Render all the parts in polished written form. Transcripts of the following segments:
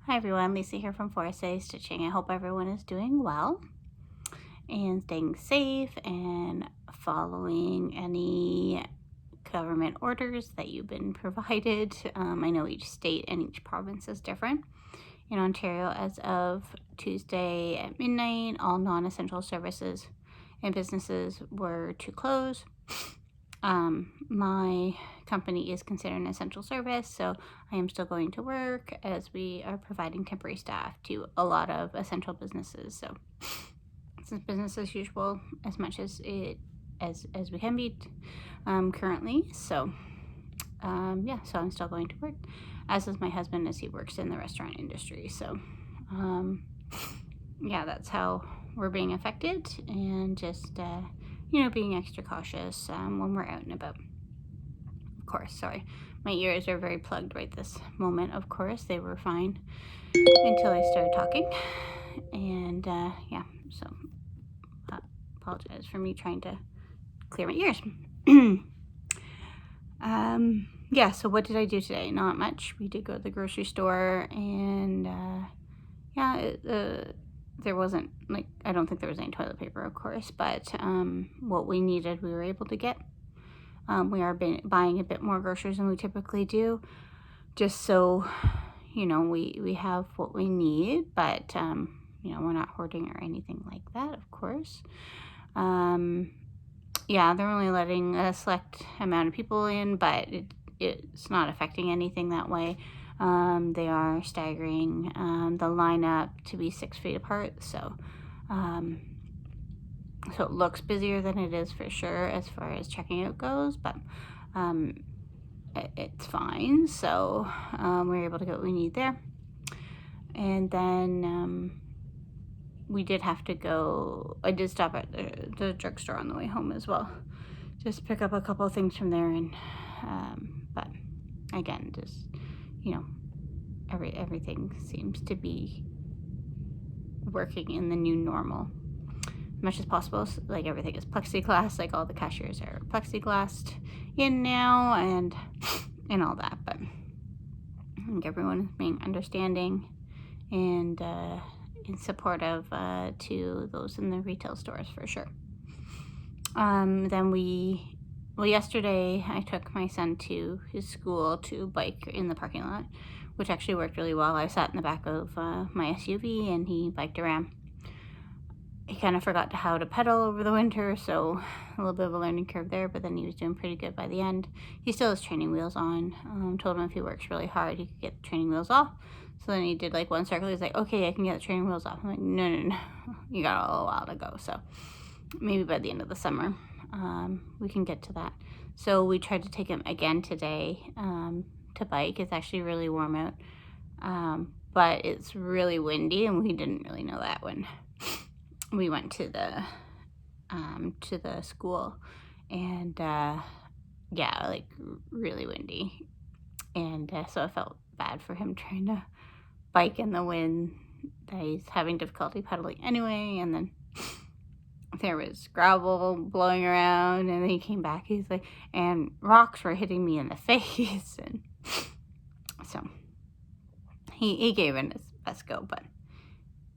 Hi everyone, Lisa here from Flosstube Stitching. I hope everyone is doing well and staying safe and following any government orders that you've been provided. I know each state and each province is different. In Ontario, as of Tuesday at midnight, all non-essential services and businesses were to close. My company is considered an essential service, so I am still going to work as we are providing temporary staff to a lot of essential businesses. So it's business as usual as much as we can be currently. So yeah, so I'm still going to work, as is my husband, as he works in the restaurant industry. So yeah, that's how we're being affected, and just being extra cautious when we're out and about. Of course, sorry, my ears are very plugged right this moment. Of course, they were fine until I started talking, and yeah, so apologize for me trying to clear my ears. Yeah, so what did I do today? Not much. We did go to the grocery store, and yeah, there wasn't, like, I don't think there was any toilet paper, of course, but what we needed, we were able to get. We are buying a bit more groceries than we typically do, just so, we have what we need, but, we're not hoarding or anything like that, of course. Yeah, they're only letting a select amount of people in, but it's not affecting anything that way. They are staggering the lineup to be 6 feet apart, so it looks busier than it is for sure as far as checking out goes, but it's fine. So we're able to get what we need there. And then we did have to go, I did stop at the drugstore on the way home as well, just pick up a couple of things from there. And but again, just everything seems to be working in the new normal as much as possible. So, like, everything is plexiglass, like all the cashiers are plexiglassed in now, and all that. But I think everyone is being understanding and supportive to those in the retail stores for sure. Then yesterday I took my son to his school to bike in the parking lot, which actually worked really well. I sat in the back of my SUV and he biked around. He kind of forgot how to pedal over the winter, so a little bit of a learning curve there, but then he was doing pretty good by the end. He still has training wheels on. Told him if he works really hard, he could get the training wheels off. So then he did like one circle. He's like, okay, I can get the training wheels off. I'm like, no. You got a little while to go. So maybe by the end of the summer, we can get to that. So we tried to take him again today to bike. It's actually really warm out, but it's really windy, and we didn't really know that when we went to the school. And yeah, like really windy, and so I felt bad for him trying to bike in the wind that he's having difficulty pedaling anyway. And then there was gravel blowing around, and then he came back, he's like, and rocks were hitting me in the face. And so he gave it his best go, but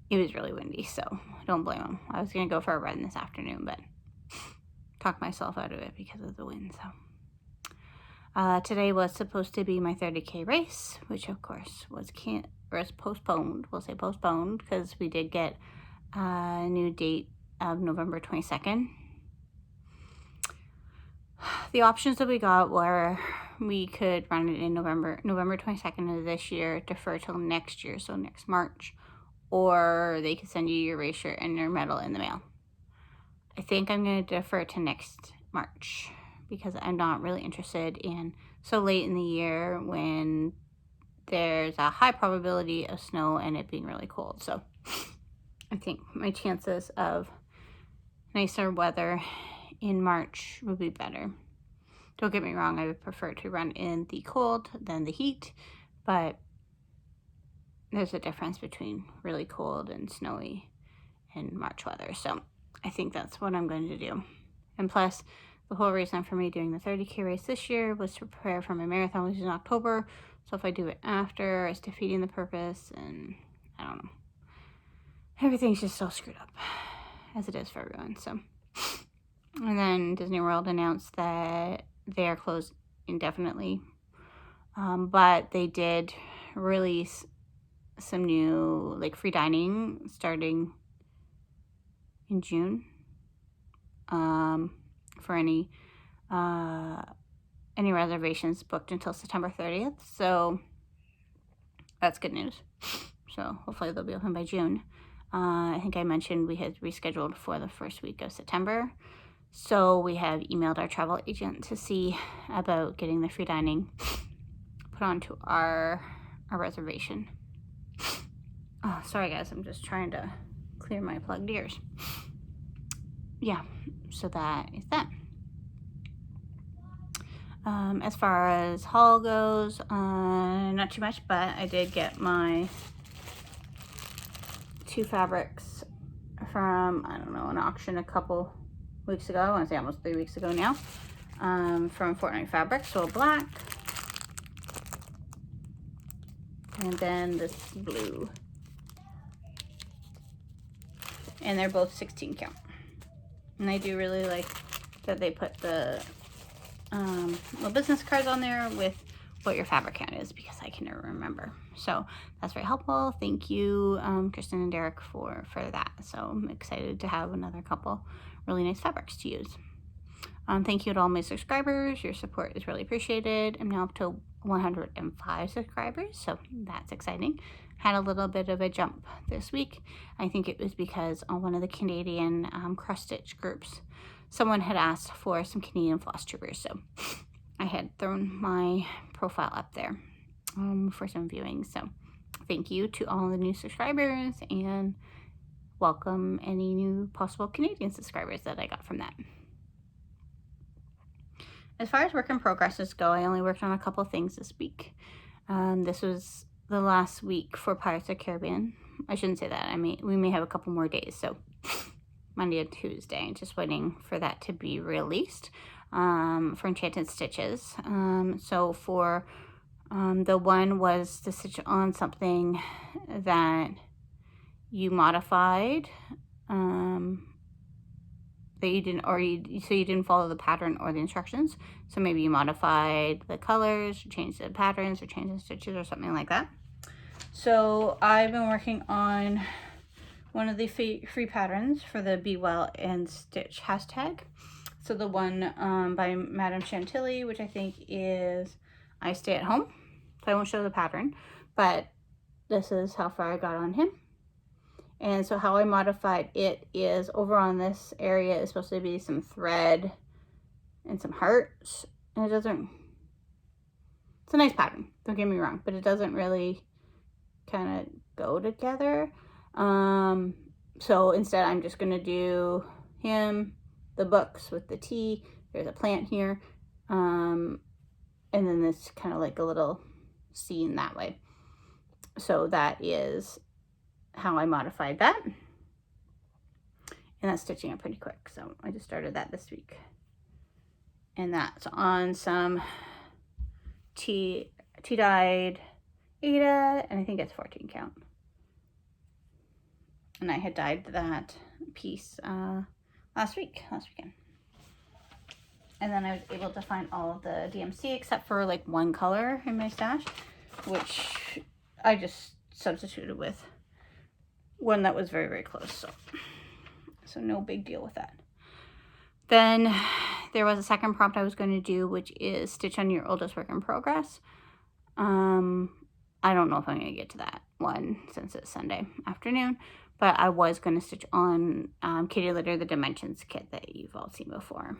it was really windy, so don't blame him. I was going to go for a run this afternoon, but talked myself out of it because of the wind. So today was supposed to be my 30K race, which of course was postponed. We'll say postponed because we did get a new date of November 22nd. The options that we got were we could run it in November 22nd of this year, defer till next year, so next March, or they could send you your race shirt and your medal in the mail. I think I'm going to defer to next March because I'm not really interested in so late in the year when there's a high probability of snow and it being really cold. So I think my chances of nicer weather in March would be better. Don't get me wrong, I would prefer to run in the cold than the heat, but there's a difference between really cold and snowy and March weather. So I think that's what I'm going to do. And plus, the whole reason for me doing the 30K race this year was to prepare for my marathon, which is in October. So if I do it after, it's defeating the purpose, and I don't know. Everything's just so screwed up, as it is for everyone. So, and then Disney World announced that they are closed indefinitely, but they did release some new like free dining starting in June, for any reservations booked until September 30th. So that's good news. So hopefully they'll be open by June. I think I mentioned we had rescheduled for the first week of September. So we have emailed our travel agent to see about getting the free dining put onto our reservation. Oh, sorry guys, I'm just trying to clear my plugged ears. Yeah, so that is that. As far as haul goes, not too much, but I did get my 2 fabrics from, I don't know, an auction a couple weeks ago. I want to say almost 3 weeks ago now, from Fortnite Fabrics. So black, and then this blue. And they're both 16 count. And I do really like that they put the little business cards on there with what your fabric count is, because I can never remember. So that's very helpful. Thank you, Kristen and Derek, for that. So I'm excited to have another couple really nice fabrics to use. Thank you to all my subscribers. Your support is really appreciated. I'm now up to 105 subscribers, so that's exciting. Had a little bit of a jump this week. I think it was because on one of the Canadian cross-stitch groups, someone had asked for some Canadian Flosstubers, so I had thrown my profile up there for some viewing. So thank you to all the new subscribers, and welcome any new possible Canadian subscribers that I got from that. As far as work in progresses go, I only worked on a couple things this week. This was the last week for Pirates of the Caribbean. I shouldn't say that. We may have a couple more days, so Monday and Tuesday. Just waiting for that to be released for Enchanted Stitches. So for the one was to stitch on something that you modified, that you didn't, or you didn't follow the pattern or the instructions. So maybe you modified the colors, or changed the patterns, or changed the stitches, or something like that. So I've been working on one of the free patterns for the Be Well and Stitch hashtag. So the one by Madame Chantilly, which I think is I Stay at Home. So I won't show the pattern, but this is how far I got on him. And so how I modified it is over on this area is supposed to be some thread and some hearts. And it doesn't, it's a nice pattern, don't get me wrong, but it doesn't really kind of go together. So instead I'm just going to do him, the books with the T, there's a plant here, and then this kind of like a little scene that way. So that is how I modified that. And that's stitching it pretty quick. So I just started that this week. And that's on some tea-dyed Ada, and I think it's 14 count. And I had dyed that piece last weekend. And then I was able to find all of the DMC except for like one color in my stash, which I just substituted with one that was very, very close. So no big deal with that. Then there was a second prompt I was going to do, which is stitch on your oldest work in progress. I don't know if I'm going to get to that one since it's Sunday afternoon, but I was going to stitch on Kitty Litter, the Dimensions kit that you've all seen before.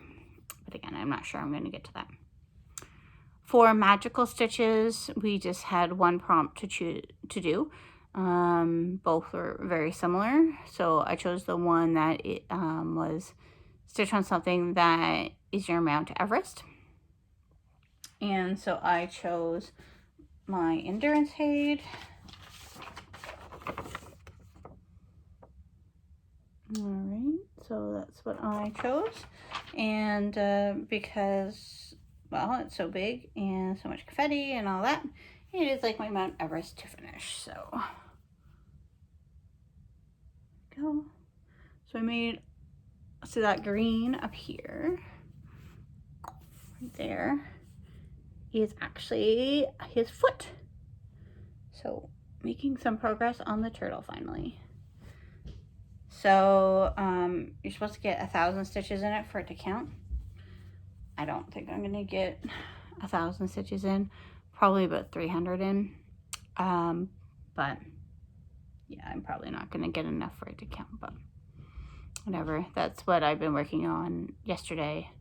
But again, I'm not sure I'm going to get to that. For magical stitches, we just had one prompt to do. Both were very similar. So I chose the one that it was stitch on something that is your Mount Everest. And so I chose my Endurance Aid. Alright, so that's what I chose. And because, well, it's so big and so much confetti and all that, It is like my Mount Everest to finish, so. Go. So I made, so that green up here, right there, is actually his foot. So making some progress on the turtle finally. So you're supposed to get 1,000 stitches in it for it to count. I don't think I'm gonna get 1,000 stitches in, probably about 300 in. But yeah, I'm probably not gonna get enough for it to count, but whatever. That's what I've been working on yesterday.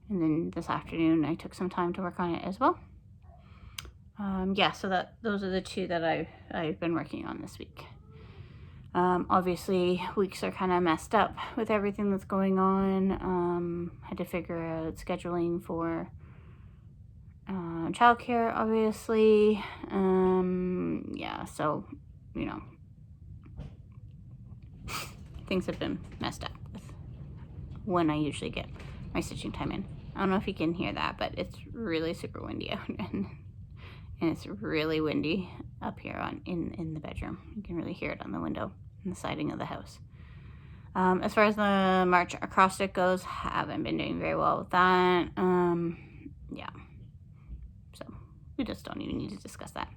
And then this afternoon, I took some time to work on it as well. Yeah, so those are the two that I've been working on this week. Obviously, weeks are kind of messed up with everything that's going on. Had to figure out scheduling for childcare, obviously. Yeah, so, you know, things have been messed up with when I usually get my stitching time in. I don't know if you can hear that, but it's really super windy out, and it's really windy up here in the bedroom. You can really hear it on the window and the siding of the house. As far as the March acrostic goes, haven't been doing very well with that. Yeah, so we just don't even need to discuss that.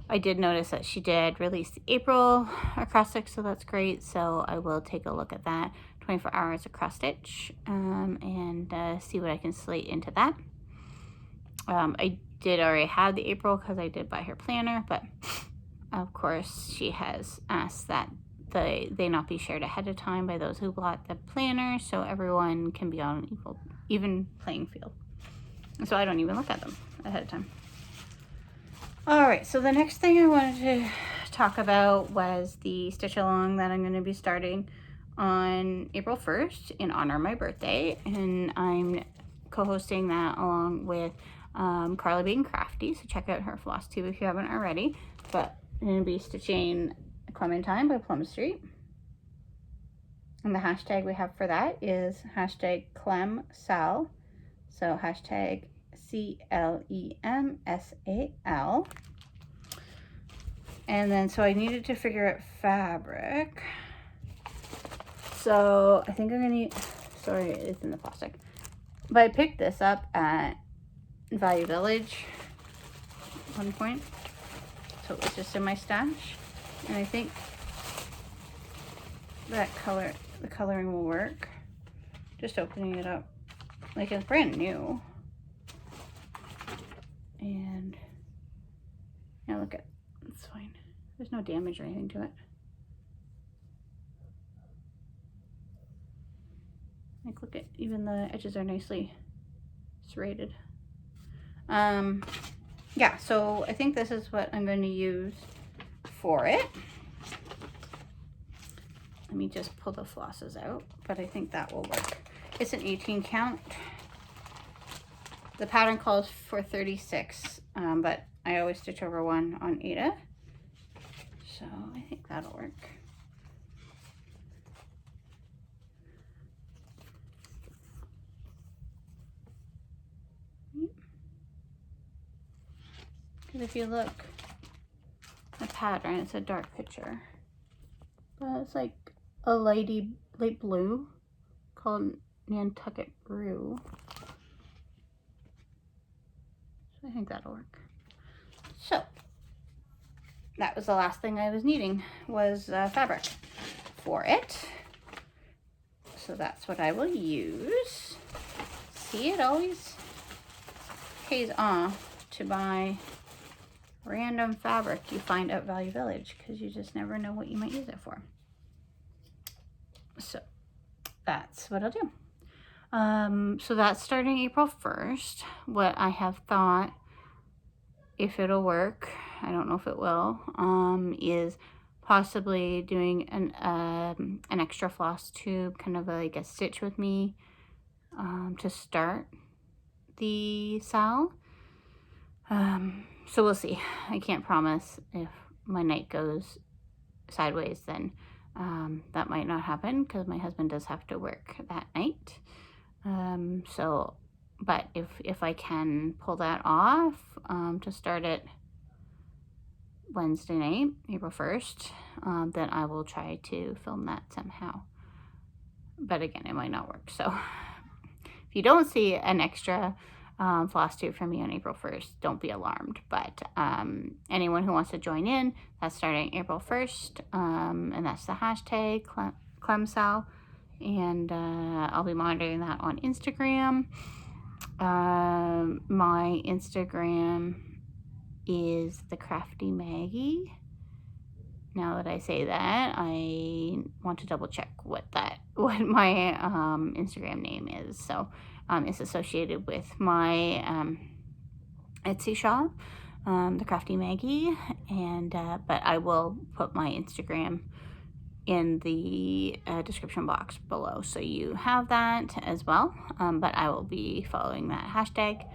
I did notice that she did release the April acrostic, so that's great. So I will take a look at that 24 hours across stitch and see what I can slate into that. I did already have the April because I did buy her planner, but of course she has asked that they not be shared ahead of time by those who bought the planner, so everyone can be on an even playing field. So I don't even look at them ahead of time. All right, so the next thing I wanted to talk about was the stitch along that I'm going to be starting on April 1st in honor of my birthday, and I'm co-hosting that along with Carla Being Crafty, so check out her Flosstube if you haven't already. But I'm going to be stitching Clementine by Plum Street, and the hashtag we have for that is hashtag ClemSal, so hashtag CLEMSAL. And then so I needed to figure out fabric, so I think I'm gonna need, sorry, it's in the plastic, but I picked this up at Value Village at one point, so it was just in my stash, and I think that color, the coloring will work. Just opening it up, like it's brand new. And yeah, look at, it's fine. There's no damage or anything to it. Like, look at, even the edges are nicely serrated. Yeah, so I think this is what I'm going to use for it. Let me just pull the flosses out, but I think that will work. It's an 18 count. The pattern calls for 36, but I always stitch over one on Ada, so I think that'll work. Because if you look, the pattern, it's a dark picture, but it's like a light blue called Nantucket Brew. I think that'll work. So that was the last thing I was needing, was fabric for it. So that's what I will use. See, it always pays off to buy random fabric you find at Value Village, because you just never know what you might use it for. So that's what I'll do. So that's starting April 1st. What I have thought, if it'll work, I don't know if it will, is possibly doing an extra floss tube, kind of like a stitch with me, to start the sal. So we'll see. I can't promise. If my night goes sideways, then that might not happen, because my husband does have to work that night. So, but if I can pull that off, to start it Wednesday night, April 1st, then I will try to film that somehow. But again, it might not work. So if you don't see an extra Flosstube from me on April 1st, don't be alarmed. But anyone who wants to join in, that's starting April 1st. And that's the hashtag Clemsal. And I'll be monitoring that on Instagram. My Instagram is the Crafty Maggie. Now that I say that, I want to double check what my Instagram name is. So it's associated with my Etsy shop, the Crafty Maggie, and but I will put my Instagram in the description box below, so you have that as well. But I will be following that hashtag,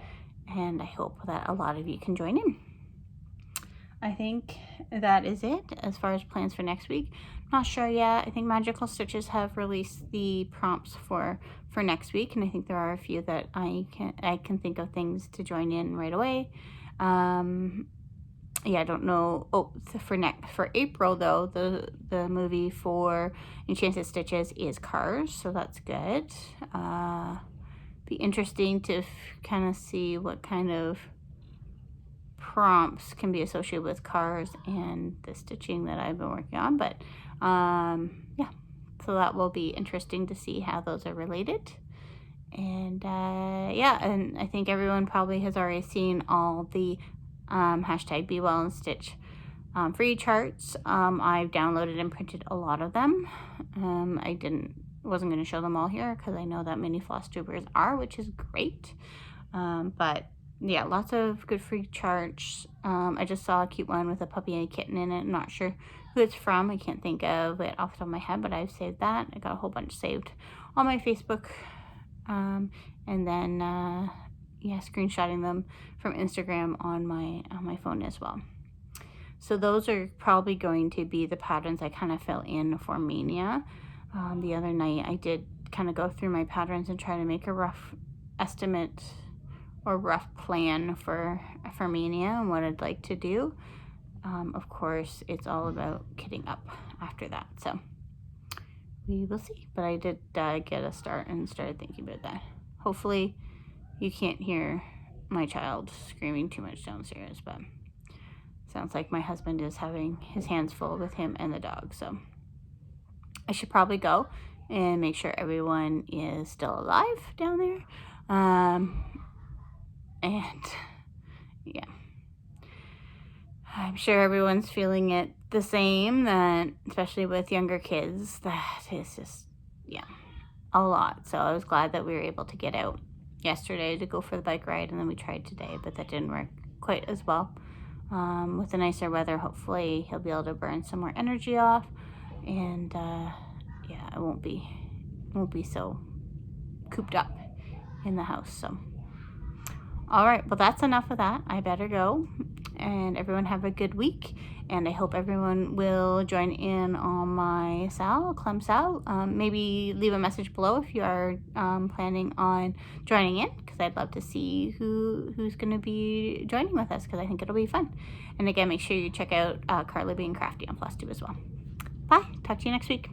and I hope that a lot of you can join in. I think that is it as far as plans for next week. Not sure yet. I think Magical Stitches have released the prompts for next week, and I think there are a few that I can think of things to join in right away. Yeah, I don't know. Oh, for April though, the movie for Enchanted Stitches is Cars, so that's good. Be interesting to kind of see what kind of prompts can be associated with Cars and the stitching that I've been working on. But yeah, so that will be interesting to see how those are related. And yeah, and I think everyone probably has already seen all the hashtag Be Well and Stitch free charts. I've downloaded and printed a lot of them. I wasn't going to show them all here because I know that many Flosstubers are, which is great. But yeah, lots of good free charts. I just saw a cute one with a puppy and a kitten in it. I'm not sure who it's from. I can't think of it off the top of my head, but I've saved that. I got a whole bunch saved on my Facebook. And then yeah, screenshotting them from Instagram on my phone as well. So those are probably going to be the patterns I kind of fill in for Mania. The other night I did kind of go through my patterns and try to make a rough estimate or rough plan for Mania and what I'd like to do. Of course, it's all about kitting up after that, so we will see. But I did get a start and started thinking about that. Hopefully you can't hear my child screaming too much downstairs, but sounds like my husband is having his hands full with him and the dog, so I should probably go and make sure everyone is still alive down there. And yeah, I'm sure everyone's feeling it the same, that especially with younger kids, that is just, yeah, a lot. So I was glad that we were able to get out yesterday to go for the bike ride, and then we tried today, but that didn't work quite as well. With the nicer weather, hopefully he'll be able to burn some more energy off, and yeah, it won't be so cooped up in the house. So all right, well, that's enough of that. I better go, and everyone have a good week, and I hope everyone will join in on my Clemsal. Maybe leave a message below if you are planning on joining in, because I'd love to see who's going to be joining with us, because I think it'll be fun. And again, make sure you check out Carly Being Crafty on Flosstube as well. Bye. Talk to you next week.